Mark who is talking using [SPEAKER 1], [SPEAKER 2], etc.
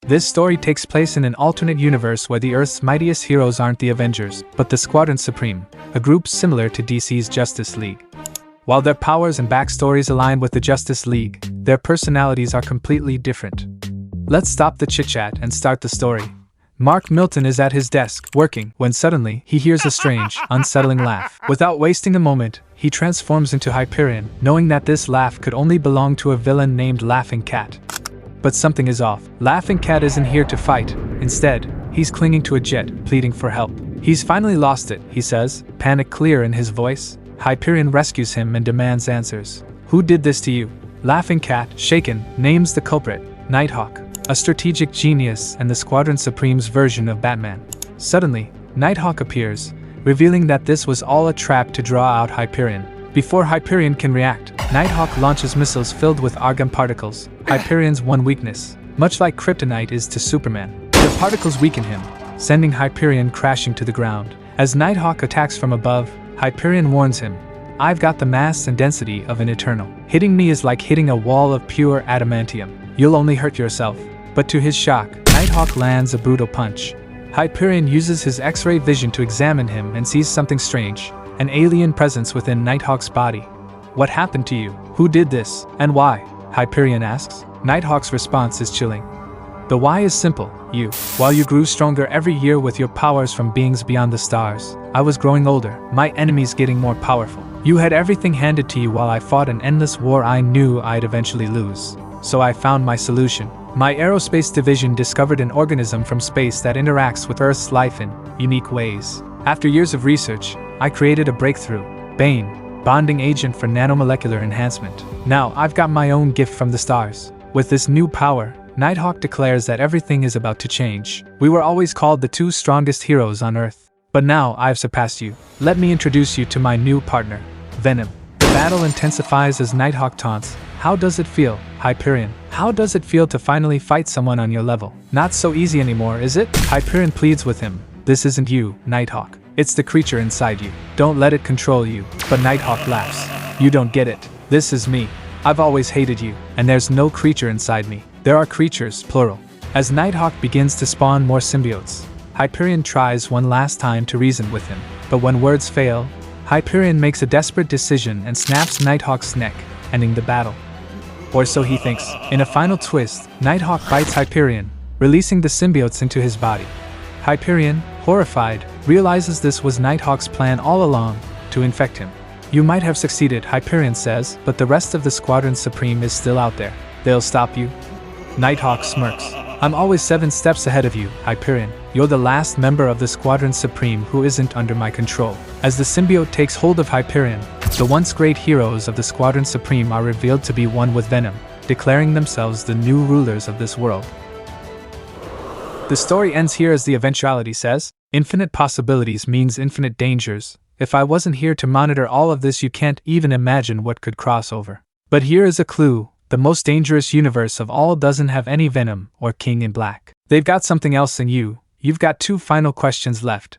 [SPEAKER 1] This story takes place in an alternate universe where the Earth's mightiest heroes aren't the Avengers, but the Squadron Supreme, a group similar to DC's Justice League. While their powers and backstories align with the Justice League, their personalities are completely different. Let's stop the chit-chat and start the story. Mark Milton is at his desk, working, when suddenly he hears a strange, unsettling laugh. Without wasting a moment, he transforms into Hyperion, knowing that this laugh could only belong to a villain named Laughing Cat. But something is off. Laughing Cat isn't here to fight. Instead, he's clinging to a jet, pleading for help. He's finally lost it, he says, panic clear in his voice. Hyperion rescues him and demands answers. Who did this to you? Laughing Cat, shaken, names the culprit, Nighthawk, a strategic genius and the Squadron Supreme's version of Batman. Suddenly, Nighthawk appears, revealing that this was all a trap to draw out Hyperion. Before Hyperion can react, Nighthawk launches missiles filled with argon particles, Hyperion's one weakness, much like kryptonite is to Superman. The particles weaken him, sending Hyperion crashing to the ground. As Nighthawk attacks from above, Hyperion warns him, "I've got the mass and density of an Eternal. Hitting me is like hitting a wall of pure adamantium. You'll only hurt yourself." But to his shock, Nighthawk lands a brutal punch. Hyperion uses his X-ray vision to examine him and sees something strange, an alien presence within Nighthawk's body. "What happened to you? Who did this? And why?" Hyperion asks. Nighthawk's response is chilling. The why is simple, you. While you grew stronger every year with your powers from beings beyond the stars, I was growing older, my enemies getting more powerful. You had everything handed to you while I fought an endless war I knew I'd eventually lose. So I found my solution. My aerospace division discovered an organism from space that interacts with Earth's life in unique ways. After years of research, I created a breakthrough, Bane, bonding agent for nanomolecular enhancement. Now I've got my own gift from the stars. With this new power, Nighthawk declares that everything is about to change. We were always called the two strongest heroes on Earth. But now I've surpassed you. Let me introduce you to my new partner, Venom. The battle intensifies as Nighthawk taunts, "How does it feel, Hyperion? How does it feel to finally fight someone on your level? Not so easy anymore, is it?" Hyperion pleads with him, "This isn't you, Nighthawk. It's the creature inside you. Don't let it control you." But Nighthawk laughs. "You don't get it. This is me. I've always hated you, and there's no creature inside me. There are creatures, plural." As Nighthawk begins to spawn more symbiotes, Hyperion tries one last time to reason with him. But when words fail, Hyperion makes a desperate decision and snaps Nighthawk's neck, ending the battle. Or so he thinks. In a final twist, Nighthawk bites Hyperion, releasing the symbiotes into his body. Hyperion, horrified, realizes this was Nighthawk's plan all along, to infect him. "You might have succeeded," Hyperion says, "but the rest of the Squadron Supreme is still out there. They'll stop you." Nighthawk smirks. "I'm always 7 steps ahead of you, Hyperion. You're the last member of the Squadron Supreme who isn't under my control." As the symbiote takes hold of Hyperion, the once great heroes of the Squadron Supreme are revealed to be one with Venom, declaring themselves the new rulers of this world. The story ends here as the eventuality says, "Infinite possibilities means infinite dangers. If I wasn't here to monitor all of this, you can't even imagine what could cross over. But here is a clue. The most dangerous universe of all doesn't have any Venom or King in Black. They've got something else in you. You've got 2 final questions left.